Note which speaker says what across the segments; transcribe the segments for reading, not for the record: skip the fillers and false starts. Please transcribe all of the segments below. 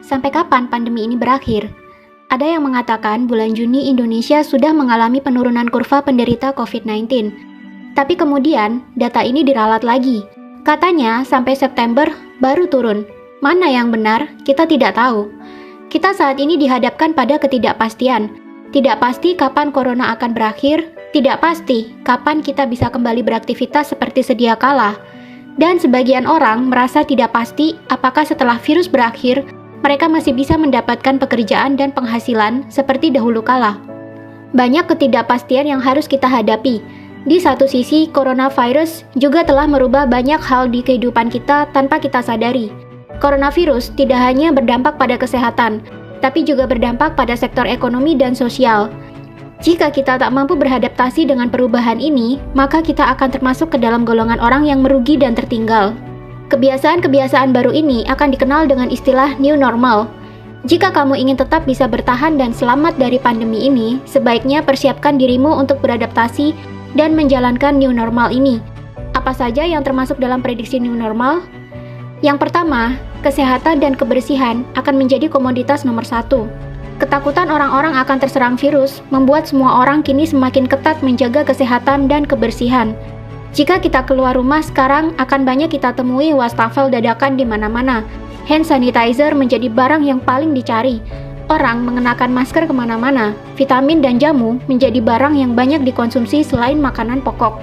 Speaker 1: Sampai kapan pandemi ini berakhir? Ada yang mengatakan bulan Juni Indonesia sudah mengalami penurunan kurva penderita COVID-19. Tapi kemudian data ini diralat lagi. Katanya sampai September baru turun. Mana yang benar? Kita tidak tahu. Kita saat ini dihadapkan pada ketidakpastian. Tidak pasti kapan corona akan berakhir, tidak pasti kapan kita bisa kembali beraktivitas seperti sedia kala. Dan sebagian orang merasa tidak pasti apakah setelah virus berakhir, mereka masih bisa mendapatkan pekerjaan dan penghasilan seperti dahulu kala. Banyak ketidakpastian yang harus kita hadapi. Di satu sisi, coronavirus juga telah merubah banyak hal di kehidupan kita tanpa kita sadari. Coronavirus tidak hanya berdampak pada kesehatan, tapi juga berdampak pada sektor ekonomi dan sosial. Jika kita tak mampu beradaptasi dengan perubahan ini, maka kita akan termasuk ke dalam golongan orang yang merugi dan tertinggal. Kebiasaan-kebiasaan baru ini akan dikenal dengan istilah new normal. Jika kamu ingin tetap bisa bertahan dan selamat dari pandemi ini, sebaiknya persiapkan dirimu untuk beradaptasi dan menjalankan new normal ini. Apa saja yang termasuk dalam prediksi new normal? Yang pertama, kesehatan dan kebersihan akan menjadi komoditas nomor 1. Ketakutan orang-orang akan terserang virus membuat semua orang kini semakin ketat menjaga kesehatan dan kebersihan. Jika kita keluar rumah sekarang, akan banyak kita temui wastafel dadakan di mana-mana. Hand sanitizer menjadi barang yang paling dicari. Orang mengenakan masker kemana-mana. Vitamin dan jamu menjadi barang yang banyak dikonsumsi selain makanan pokok.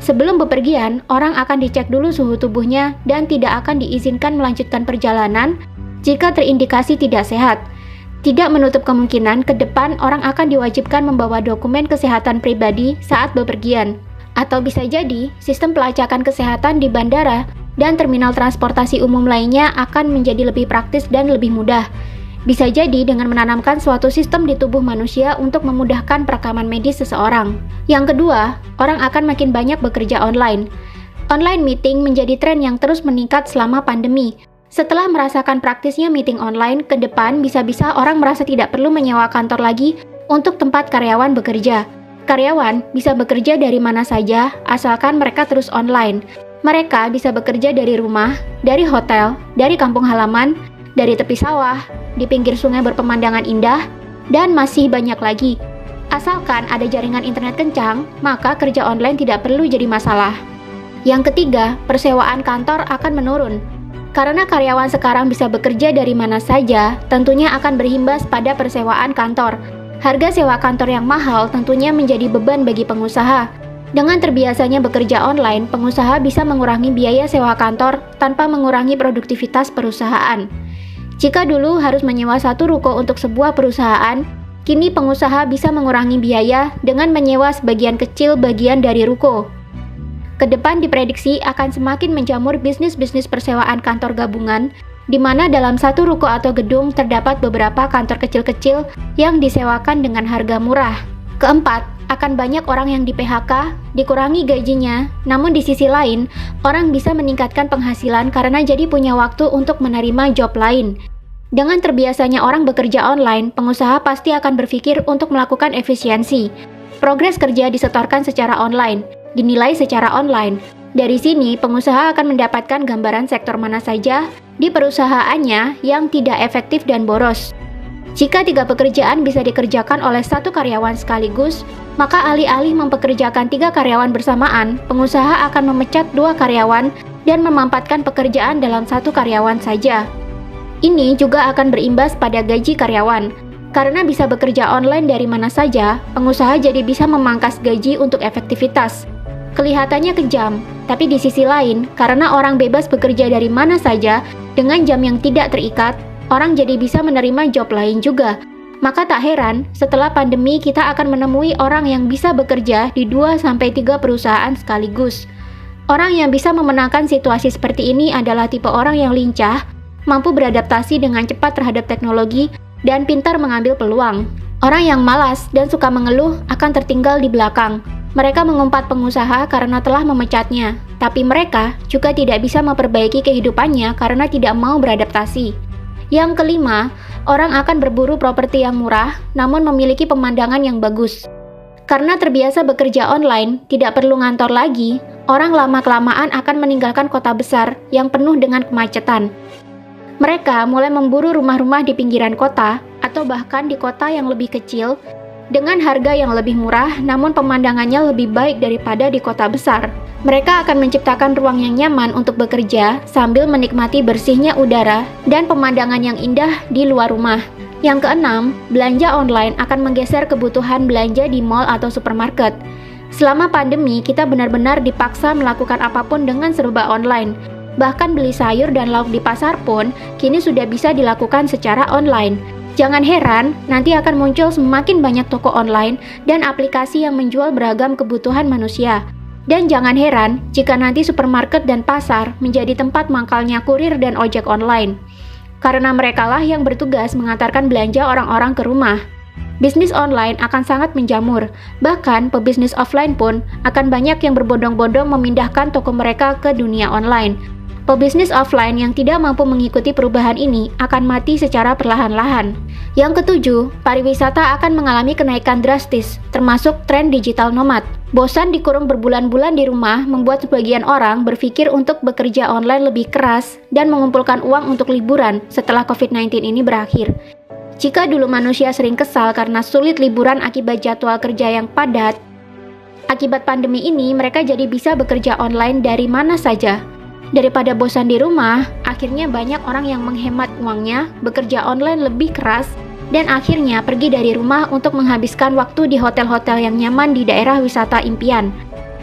Speaker 1: Sebelum bepergian, orang akan dicek dulu suhu tubuhnya dan tidak akan diizinkan melanjutkan perjalanan jika terindikasi tidak sehat. Tidak menutup kemungkinan ke depan orang akan diwajibkan membawa dokumen kesehatan pribadi saat bepergian. Atau bisa jadi, sistem pelacakan kesehatan di bandara dan terminal transportasi umum lainnya akan menjadi lebih praktis dan lebih mudah. Bisa jadi dengan menanamkan suatu sistem di tubuh manusia untuk memudahkan perekaman medis seseorang. Yang kedua, orang akan makin banyak bekerja online. Online meeting menjadi tren yang terus meningkat selama pandemi. Setelah merasakan praktisnya meeting online, ke depan bisa-bisa orang merasa tidak perlu menyewa kantor lagi untuk tempat karyawan bekerja. Karyawan bisa bekerja dari mana saja, asalkan mereka terus online. Mereka bisa bekerja dari rumah, dari hotel, dari kampung halaman, dari tepi sawah, di pinggir sungai berpemandangan indah, dan masih banyak lagi. Asalkan ada jaringan internet kencang, maka kerja online tidak perlu jadi masalah. Yang ketiga, persewaan kantor akan menurun. Karena karyawan sekarang bisa bekerja dari mana saja, tentunya akan berimbas pada persewaan kantor. Harga sewa kantor yang mahal tentunya menjadi beban bagi pengusaha. Dengan terbiasanya bekerja online, pengusaha bisa mengurangi biaya sewa kantor tanpa mengurangi produktivitas perusahaan. Jika dulu harus menyewa satu ruko untuk sebuah perusahaan, kini pengusaha bisa mengurangi biaya dengan menyewa sebagian kecil bagian dari ruko. Kedepan diprediksi akan semakin menjamur bisnis-bisnis persewaan kantor gabungan, di mana dalam satu ruko atau gedung terdapat beberapa kantor kecil-kecil yang disewakan dengan harga murah. Keempat, akan banyak orang yang di-PHK, dikurangi gajinya, namun di sisi lain, orang bisa meningkatkan penghasilan karena jadi punya waktu untuk menerima job lain. Dengan terbiasanya orang bekerja online, pengusaha pasti akan berpikir untuk melakukan efisiensi. Progres kerja disetorkan secara online, dinilai secara online. Dari sini, pengusaha akan mendapatkan gambaran sektor mana saja di perusahaannya yang tidak efektif dan boros. Jika 3 pekerjaan bisa dikerjakan oleh 1 karyawan sekaligus, maka alih-alih mempekerjakan 3 karyawan bersamaan, pengusaha akan memecat 2 karyawan dan memampatkan pekerjaan dalam 1 karyawan saja. Ini juga akan berimbas pada gaji karyawan. Karena bisa bekerja online dari mana saja, pengusaha jadi bisa memangkas gaji untuk efektivitas. Kelihatannya kejam, tapi di sisi lain, karena orang bebas bekerja dari mana saja dengan jam yang tidak terikat, orang jadi bisa menerima job lain juga. Maka tak heran, setelah pandemi kita akan menemui orang yang bisa bekerja di 2-3 perusahaan sekaligus. Orang yang bisa memenangkan situasi seperti ini adalah tipe orang yang lincah, mampu beradaptasi dengan cepat terhadap teknologi, dan pintar mengambil peluang. Orang yang malas dan suka mengeluh akan tertinggal di belakang. Mereka mengumpat pengusaha karena telah memecatnya, tapi mereka juga tidak bisa memperbaiki kehidupannya karena tidak mau beradaptasi. Yang kelima, orang akan berburu properti yang murah namun memiliki pemandangan yang bagus. Karena terbiasa bekerja online, tidak perlu ngantor lagi, orang lama-kelamaan akan meninggalkan kota besar yang penuh dengan kemacetan. Mereka mulai memburu rumah-rumah di pinggiran kota atau bahkan di kota yang lebih kecil dengan harga yang lebih murah namun pemandangannya lebih baik daripada di kota besar. Mereka akan menciptakan ruang yang nyaman untuk bekerja sambil menikmati bersihnya udara dan pemandangan yang indah di luar rumah. Yang keenam, belanja online akan menggeser kebutuhan belanja di mall atau supermarket. Selama pandemi, kita benar-benar dipaksa melakukan apapun dengan serba online. Bahkan beli sayur dan lauk di pasar pun kini sudah bisa dilakukan secara online. Jangan heran, nanti akan muncul semakin banyak toko online dan aplikasi yang menjual beragam kebutuhan manusia. Dan jangan heran jika nanti supermarket dan pasar menjadi tempat mangkalnya kurir dan ojek online. Karena merekalah yang bertugas mengantarkan belanja orang-orang ke rumah. Bisnis online akan sangat menjamur, bahkan pebisnis offline pun akan banyak yang berbondong-bondong memindahkan toko mereka ke dunia online. Pebisnis offline yang tidak mampu mengikuti perubahan ini akan mati secara perlahan-lahan. Yang ketujuh, pariwisata akan mengalami kenaikan drastis, termasuk tren digital nomad. Bosan dikurung berbulan-bulan di rumah membuat sebagian orang berpikir untuk bekerja online lebih keras dan mengumpulkan uang untuk liburan setelah COVID-19 ini berakhir. Jika dulu manusia sering kesal karena sulit liburan akibat jadwal kerja yang padat, akibat pandemi ini mereka jadi bisa bekerja online dari mana saja. Daripada bosan di rumah, akhirnya banyak orang yang menghemat uangnya, bekerja online lebih keras, dan akhirnya pergi dari rumah untuk menghabiskan waktu di hotel-hotel yang nyaman di daerah wisata impian.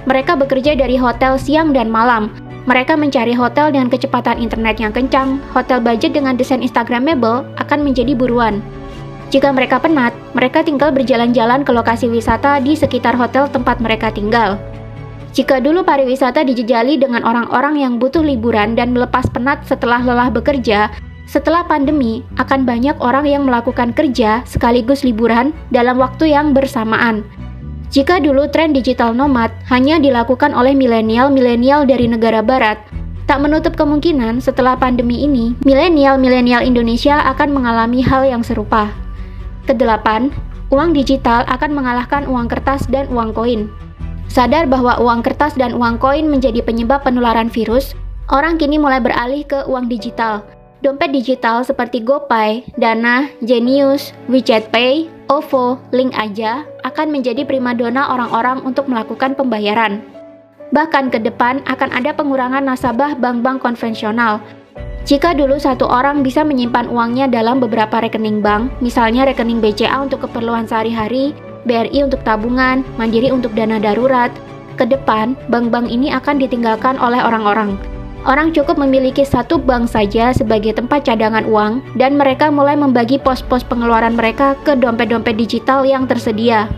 Speaker 1: Mereka bekerja dari hotel siang dan malam. Mereka mencari hotel dengan kecepatan internet yang kencang, hotel budget dengan desain Instagramable akan menjadi buruan. Jika mereka penat, mereka tinggal berjalan-jalan ke lokasi wisata di sekitar hotel tempat mereka tinggal. Jika dulu pariwisata dijejali dengan orang-orang yang butuh liburan dan melepas penat setelah lelah bekerja, setelah pandemi akan banyak orang yang melakukan kerja sekaligus liburan dalam waktu yang bersamaan. Jika dulu tren digital nomad hanya dilakukan oleh milenial-milenial dari negara barat, tak menutup kemungkinan setelah pandemi ini, milenial-milenial Indonesia akan mengalami hal yang serupa. Kedelapan, uang digital akan mengalahkan uang kertas dan uang koin. Sadar bahwa uang kertas dan uang koin menjadi penyebab penularan virus, orang kini mulai beralih ke uang digital. Dompet digital seperti GoPay, Dana, Genius, WeChat Pay, OVO, Link Aja akan menjadi primadona orang-orang untuk melakukan pembayaran. Bahkan ke depan akan ada pengurangan nasabah bank-bank konvensional. Jika dulu satu orang bisa menyimpan uangnya dalam beberapa rekening bank, misalnya rekening BCA untuk keperluan sehari-hari, BRI untuk tabungan, Mandiri untuk dana darurat. Ke depan, bank-bank ini akan ditinggalkan oleh orang-orang. Orang cukup memiliki satu bank saja sebagai tempat cadangan uang, dan mereka mulai membagi pos-pos pengeluaran mereka ke dompet-dompet digital yang tersedia.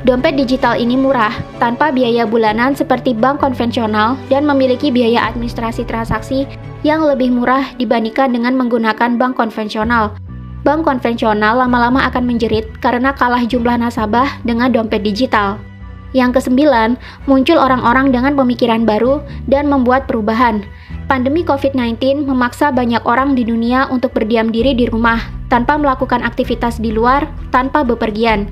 Speaker 1: Dompet digital ini murah, tanpa biaya bulanan seperti bank konvensional, dan memiliki biaya administrasi transaksi yang lebih murah dibandingkan dengan menggunakan bank konvensional. Bank konvensional lama-lama akan menjerit karena kalah jumlah nasabah dengan dompet digital. Yang kesembilan, muncul orang-orang dengan pemikiran baru dan membuat perubahan. Pandemi COVID-19 memaksa banyak orang di dunia untuk berdiam diri di rumah, tanpa melakukan aktivitas di luar, tanpa bepergian.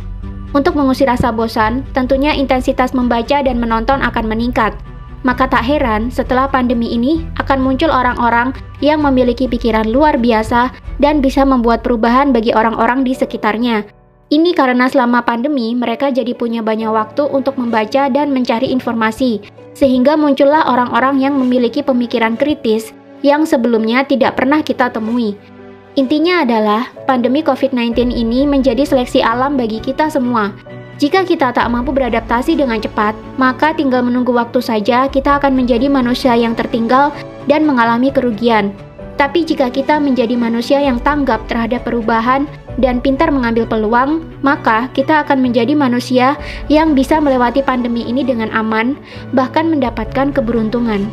Speaker 1: Untuk mengusir rasa bosan, tentunya intensitas membaca dan menonton akan meningkat. Maka tak heran setelah pandemi ini akan muncul orang-orang yang memiliki pikiran luar biasa dan bisa membuat perubahan bagi orang-orang di sekitarnya. Ini karena selama pandemi mereka jadi punya banyak waktu untuk membaca dan mencari informasi, sehingga muncullah orang-orang yang memiliki pemikiran kritis yang sebelumnya tidak pernah kita temui. Intinya adalah pandemi COVID-19 ini menjadi seleksi alam bagi kita semua. Jika kita tak mampu beradaptasi dengan cepat, maka tinggal menunggu waktu saja kita akan menjadi manusia yang tertinggal dan mengalami kerugian. Tapi jika kita menjadi manusia yang tanggap terhadap perubahan dan pintar mengambil peluang, maka kita akan menjadi manusia yang bisa melewati pandemi ini dengan aman, bahkan mendapatkan keberuntungan.